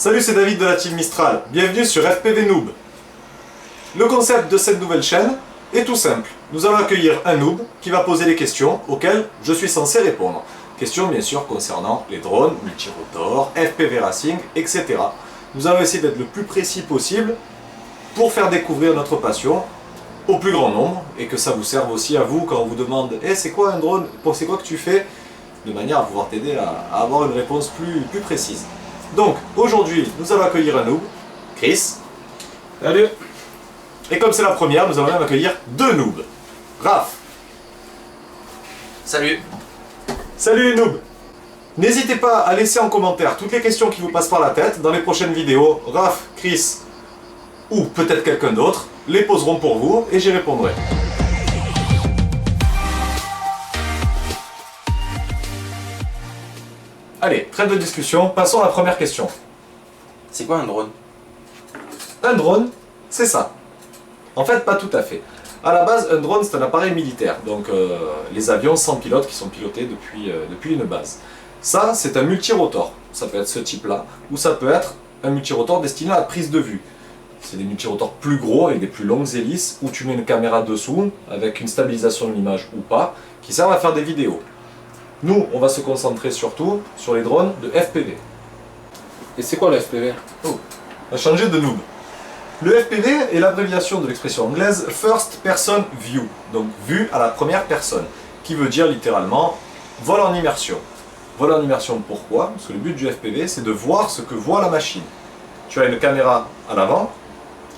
Salut, c'est David de la team Mistral. Bienvenue sur FPV Noob. Le concept de cette nouvelle chaîne est tout simple. Nous allons accueillir un noob qui va poser des questions auxquelles je suis censé répondre. Questions bien sûr concernant les drones, multirotors, FPV Racing, etc. Nous allons essayer d'être le plus précis possible pour faire découvrir notre passion au plus grand nombre et que ça vous serve aussi à vous quand on vous demande « Eh, c'est quoi un drone? C'est quoi que tu fais ?» de manière à pouvoir t'aider à avoir une réponse plus précise. Donc, aujourd'hui, nous allons accueillir un noob, Chris. Salut. Et comme c'est la première, nous allons même accueillir deux noobs. Raph. Salut. Salut les noobs. N'hésitez pas à laisser en commentaire toutes les questions qui vous passent par la tête. Dans les prochaines vidéos, Raph, Chris ou peut-être quelqu'un d'autre les poseront pour vous et j'y répondrai. Allez, trêve de discussion, passons à la première question. C'est quoi un drone? Un drone, c'est ça. En fait, pas tout à fait. À la base, un drone, c'est un appareil militaire. Donc, les avions sans pilote qui sont pilotés depuis une base. Ça, c'est un multirotor. Ça peut être ce type-là, ou ça peut être un multirotor destiné à la prise de vue. C'est des multirotors plus gros, avec des plus longues hélices, où tu mets une caméra dessous, avec une stabilisation de l'image ou pas, qui servent à faire des vidéos. Nous, on va se concentrer surtout sur les drones de FPV. Et c'est quoi le FPV? Oh, on va changer de noob. Le FPV est l'abréviation de l'expression anglaise First Person View, donc vue à la première personne, qui veut dire littéralement vol en immersion. Vol en immersion, pourquoi? Parce que le but du FPV, c'est de voir ce que voit la machine. Tu as une caméra à l'avant,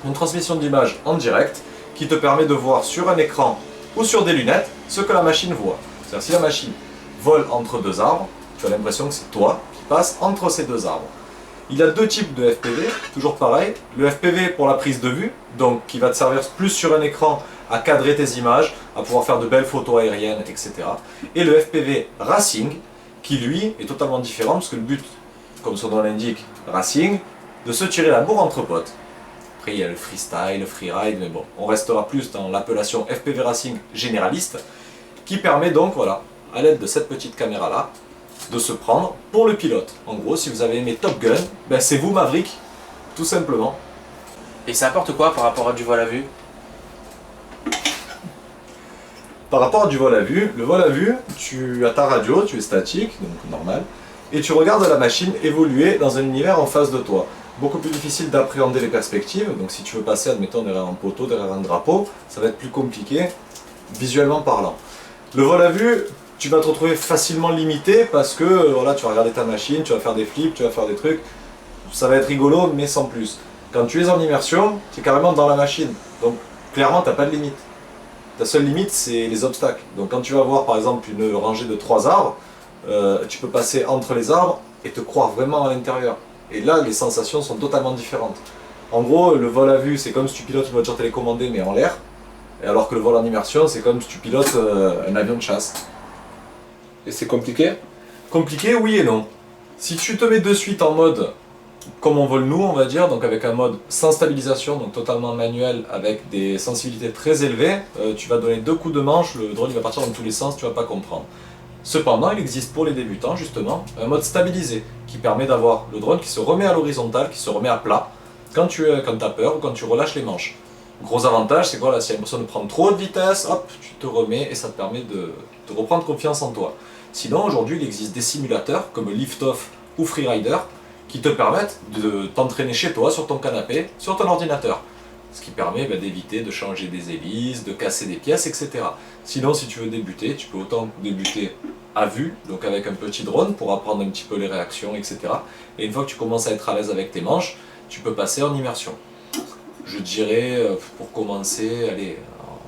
une transmission d'image en direct, qui te permet de voir sur un écran ou sur des lunettes ce que la machine voit. C'est-à-dire si la machine vole entre deux arbres, tu as l'impression que c'est toi qui passes entre ces deux arbres. Il y a deux types de FPV, toujours pareil. Le FPV pour la prise de vue, donc qui va te servir plus sur un écran à cadrer tes images, à pouvoir faire de belles photos aériennes, etc. Et le FPV Racing, qui lui est totalement différent, parce que le but, comme son nom l'indique, Racing, de se tirer la bourre entre potes. Après il y a le freestyle, le freeride, mais bon, on restera plus dans l'appellation FPV Racing généraliste, qui permet donc, voilà, à l'aide de cette petite caméra-là, de se prendre pour le pilote. En gros, si vous avez aimé Top Gun, ben c'est vous Maverick, tout simplement. Et ça apporte quoi par rapport à du vol à vue? Par rapport à du vol à vue, le vol à vue, tu as ta radio, tu es statique, donc normal, et tu regardes la machine évoluer dans un univers en face de toi. Beaucoup plus difficile d'appréhender les perspectives, donc si tu veux passer, admettons, derrière un poteau, derrière un drapeau, ça va être plus compliqué, visuellement parlant. Le vol à vue, tu vas te retrouver facilement limité parce que voilà, tu vas regarder ta machine, tu vas faire des flips, tu vas faire des trucs, ça va être rigolo mais sans plus. Quand tu es en immersion, tu es carrément dans la machine, donc clairement tu n'as pas de limite. Ta seule limite c'est les obstacles. Donc quand tu vas voir par exemple une rangée de 3 arbres, tu peux passer entre les arbres et te croire vraiment à l'intérieur. Et là les sensations sont totalement différentes. En gros, le vol à vue c'est comme si tu pilotes une voiture télécommandée mais en l'air, et alors que le vol en immersion c'est comme si tu pilotes un avion de chasse. Et c'est compliqué? Compliqué, oui et non. Si tu te mets de suite en mode comme on vole nous, on va dire, donc avec un mode sans stabilisation, donc totalement manuel, avec des sensibilités très élevées, tu vas donner 2 coups de manche, le drone il va partir dans tous les sens, tu vas pas comprendre. Cependant, il existe pour les débutants justement un mode stabilisé qui permet d'avoir le drone qui se remet à l'horizontale, qui se remet à plat quand tu as peur ou quand tu relâches les manches. Gros avantage, c'est quoi là, si tu as l'impression de prendre trop de vitesse, hop, tu te remets et ça te permet de reprendre confiance en toi. Sinon, aujourd'hui, il existe des simulateurs comme Liftoff ou Freerider qui te permettent de t'entraîner chez toi, sur ton canapé, sur ton ordinateur. Ce qui permet d'éviter de changer des hélices, de casser des pièces, etc. Sinon, si tu veux débuter, tu peux autant débuter à vue, donc avec un petit drone pour apprendre un petit peu les réactions, etc. Et une fois que tu commences à être à l'aise avec tes manches, tu peux passer en immersion. Je dirais, pour commencer, allez, en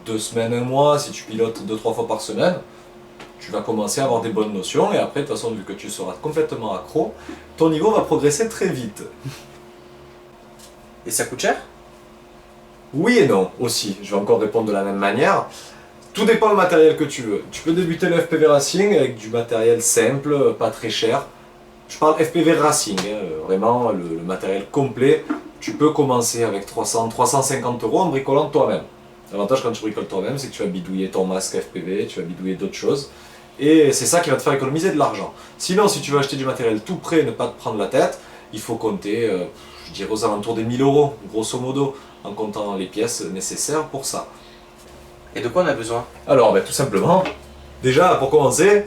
2 semaines, 1 mois, si tu pilotes 2-3 fois par semaine, tu vas commencer à avoir des bonnes notions et après, de toute façon, vu que tu seras complètement accro, ton niveau va progresser très vite. Et ça coûte cher? Oui et non, aussi. Je vais encore répondre de la même manière. Tout dépend du matériel que tu veux. Tu peux débuter le FPV Racing avec du matériel simple, pas très cher. Je parle FPV Racing, vraiment le matériel complet. Tu peux commencer avec 300-350 € en bricolant toi-même. L'avantage quand tu bricoles toi-même, c'est que tu vas bidouiller ton masque FPV, tu vas bidouiller d'autres choses. Et c'est ça qui va te faire économiser de l'argent. Sinon, si tu veux acheter du matériel tout prêt, ne pas te prendre la tête, il faut compter, je dirais aux alentours des 1000 €, grosso modo, en comptant les pièces nécessaires pour ça. Et de quoi on a besoin? Alors, tout simplement, déjà, pour commencer,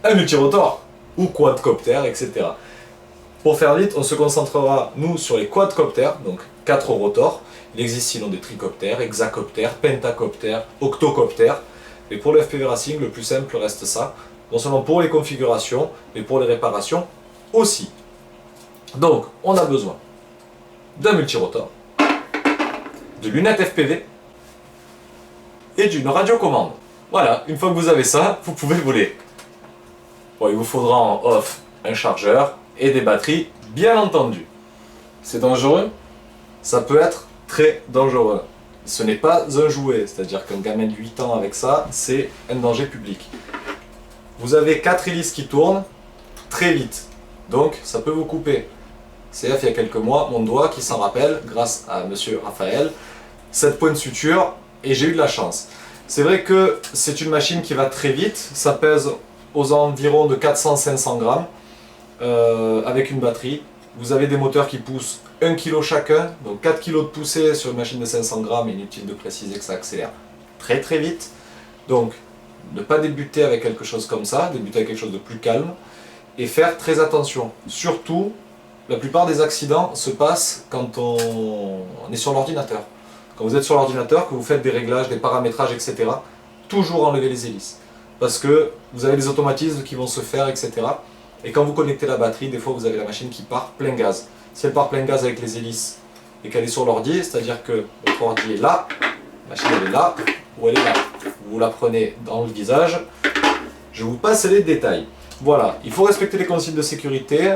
un multirotor ou quadcopter, etc. Pour faire vite, on se concentrera, nous, sur les quadcopters, donc 4 rotors. Il existe sinon des tricoptères, hexacoptères, pentacoptères, octocoptères. Mais pour le FPV Racing, le plus simple reste ça. Non seulement pour les configurations, mais pour les réparations aussi. Donc, on a besoin d'un multirotor, de lunettes FPV et d'une radiocommande. Voilà, une fois que vous avez ça, vous pouvez voler. Bon, il vous faudra en off un chargeur et des batteries, bien entendu. C'est dangereux? Ça peut être très dangereux. Ce n'est pas un jouet, c'est-à-dire qu'un gamin de 8 ans avec ça, c'est un danger public. Vous avez 4 hélices qui tournent très vite, donc ça peut vous couper. CF, il y a quelques mois, mon doigt qui s'en rappelle, grâce à monsieur Raphaël, 7 points de suture, et j'ai eu de la chance. C'est vrai que c'est une machine qui va très vite, ça pèse aux environs de 400-500 grammes, avec une batterie. Vous avez des moteurs qui poussent 1 kg chacun, donc 4 kg de poussée sur une machine de 500 grammes, inutile de préciser que ça accélère très très vite. Donc, ne pas débuter avec quelque chose comme ça, débuter avec quelque chose de plus calme, et faire très attention. Surtout, la plupart des accidents se passent quand on est sur l'ordinateur. Quand vous êtes sur l'ordinateur, que vous faites des réglages, des paramétrages, etc., toujours enlever les hélices. Parce que vous avez des automatismes qui vont se faire, etc. Et quand vous connectez la batterie, des fois vous avez la machine qui part plein gaz. Si elle part plein gaz avec les hélices et qu'elle est sur l'ordi, c'est-à-dire que votre ordi est là, la machine elle est là, ou elle est là. Vous la prenez dans le visage, je vous passe les détails. Voilà, il faut respecter les consignes de sécurité,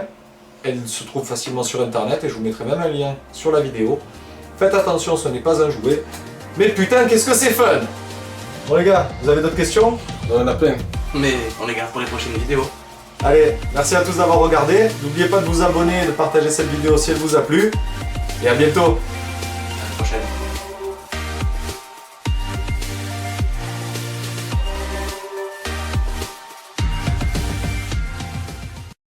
elles se trouvent facilement sur internet et je vous mettrai même un lien sur la vidéo. Faites attention, ce n'est pas un jouet, mais putain qu'est-ce que c'est fun! Bon les gars, vous avez d'autres questions? On en a plein. Mais on les garde pour les prochaines vidéos. Allez, merci à tous d'avoir regardé, n'oubliez pas de vous abonner et de partager cette vidéo si elle vous a plu, et à bientôt! À la prochaine.